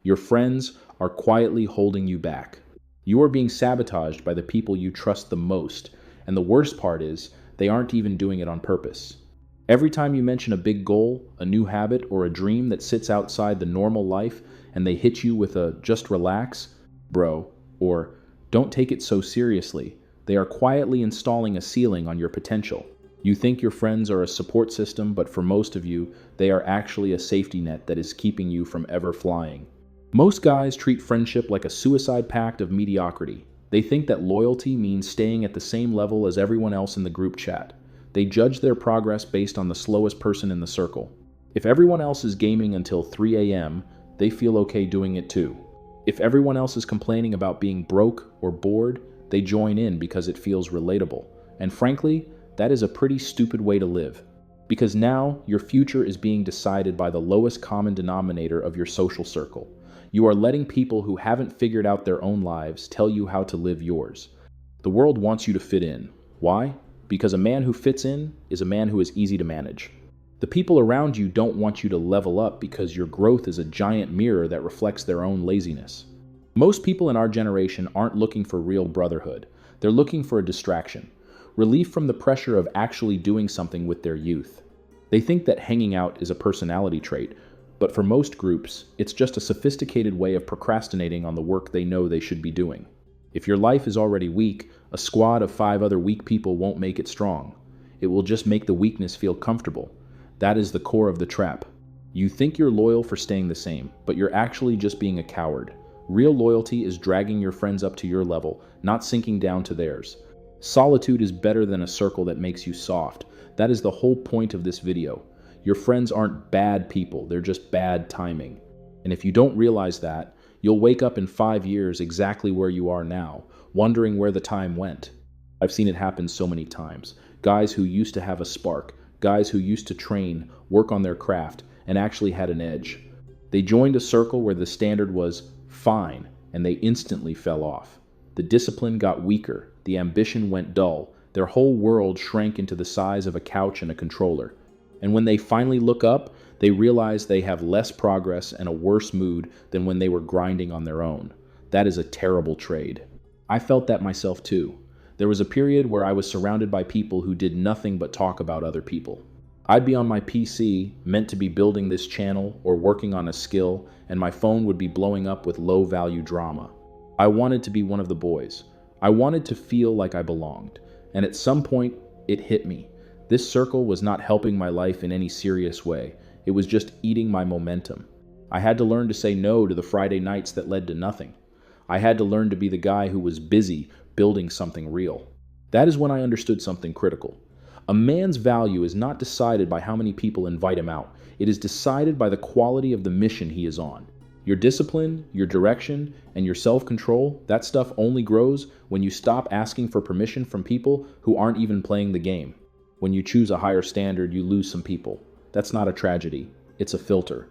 Your friends are quietly holding you back. You are being sabotaged by the people you trust the most, and the worst part is, they aren't even doing it on purpose. Every time you mention a big goal, a new habit, or a dream that sits outside the normal life, and they hit you with a "just relax, bro," or "don't take it so seriously," they are quietly installing a ceiling on your potential. You think your friends are a support system, but for most of you, they are actually a safety net that is keeping you from ever flying. Most guys treat friendship like a suicide pact of mediocrity. They think that loyalty means staying at the same level as everyone else in the group chat. They judge their progress based on the slowest person in the circle. If everyone else is gaming until 3 a.m., they feel okay doing it too. If everyone else is complaining about being broke or bored, they join in because it feels relatable. And frankly, that is a pretty stupid way to live. Because now, your future is being decided by the lowest common denominator of your social circle. You are letting people who haven't figured out their own lives tell you how to live yours. The world wants you to fit in. Why? Because a man who fits in is a man who is easy to manage. The people around you don't want you to level up because your growth is a giant mirror that reflects their own laziness. Most people in our generation aren't looking for real brotherhood. They're looking for a distraction, relief from the pressure of actually doing something with their youth. They think that hanging out is a personality trait, but for most groups, it's just a sophisticated way of procrastinating on the work they know they should be doing. If your life is already weak, a squad of 5 other weak people won't make it strong. It will just make the weakness feel comfortable. That is the core of the trap. You think you're loyal for staying the same, but you're actually just being a coward. Real loyalty is dragging your friends up to your level, not sinking down to theirs. Solitude is better than a circle that makes you soft. That is the whole point of this video. Your friends aren't bad people, they're just bad timing. And if you don't realize that, you'll wake up in 5 years exactly where you are now, wondering where the time went. I've seen it happen so many times. Guys who used to have a spark, guys who used to train, work on their craft, and actually had an edge. They joined a circle where the standard was fine, and they instantly fell off. The discipline got weaker, the ambition went dull, their whole world shrank into the size of a couch and a controller. And when they finally look up, they realize they have less progress and a worse mood than when they were grinding on their own. That is a terrible trade. I felt that myself too. There was a period where I was surrounded by people who did nothing but talk about other people. I'd be on my PC, meant to be building this channel or working on a skill, and my phone would be blowing up with low-value drama. I wanted to be one of the boys. I wanted to feel like I belonged. And at some point, it hit me. This circle was not helping my life in any serious way. It was just eating my momentum. I had to learn to say no to the Friday nights that led to nothing. I had to learn to be the guy who was busy building something real. That is when I understood something critical. A man's value is not decided by how many people invite him out. It is decided by the quality of the mission he is on. Your discipline, your direction, and your self-control, that stuff only grows when you stop asking for permission from people who aren't even playing the game. When you choose a higher standard, you lose some people. That's not a tragedy. It's a filter.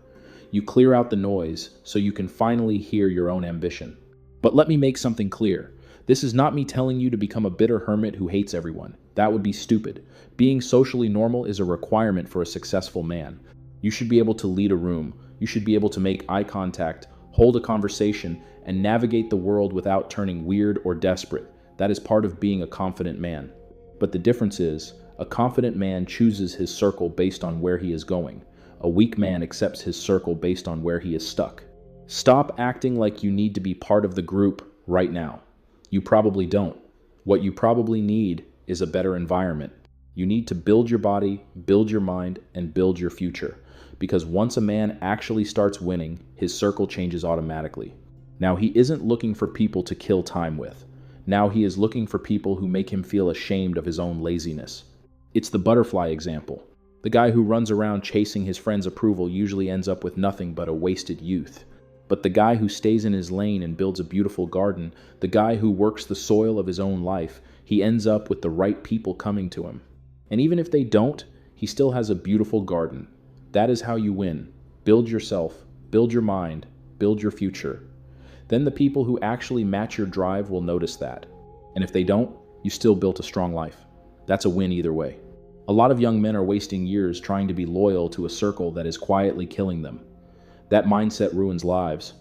You clear out the noise so you can finally hear your own ambition. But let me make something clear. This is not me telling you to become a bitter hermit who hates everyone. That would be stupid. Being socially normal is a requirement for a successful man. You should be able to lead a room. You should be able to make eye contact, hold a conversation, and navigate the world without turning weird or desperate. That is part of being a confident man. But the difference is, a confident man chooses his circle based on where he is going. A weak man accepts his circle based on where he is stuck. Stop acting like you need to be part of the group right now. You probably don't. What you probably need is a better environment. You need to build your body, build your mind, and build your future. Because once a man actually starts winning, his circle changes automatically. Now he isn't looking for people to kill time with. Now he is looking for people who make him feel ashamed of his own laziness. It's the butterfly example. The guy who runs around chasing his friend's approval usually ends up with nothing but a wasted youth. But the guy who stays in his lane and builds a beautiful garden, the guy who works the soil of his own life, he ends up with the right people coming to him. And even if they don't, he still has a beautiful garden. That is how you win. Build yourself, build your mind, build your future. Then the people who actually match your drive will notice that. And if they don't, you still built a strong life. That's a win either way. A lot of young men are wasting years trying to be loyal to a circle that is quietly killing them. That mindset ruins lives.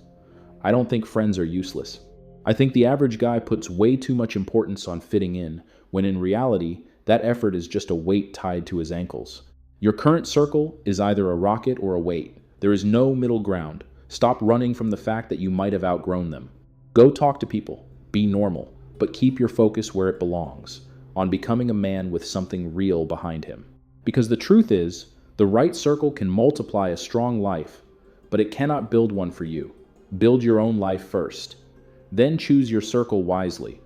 I don't think friends are useless. I think the average guy puts way too much importance on fitting in, when in reality, that effort is just a weight tied to his ankles. Your current circle is either a rocket or a weight. There is no middle ground. Stop running from the fact that you might have outgrown them. Go talk to people. Be normal. But keep your focus where it belongs, on becoming a man with something real behind him. Because the truth is, the right circle can multiply a strong life, but it cannot build one for you. Build your own life first. Then choose your circle wisely.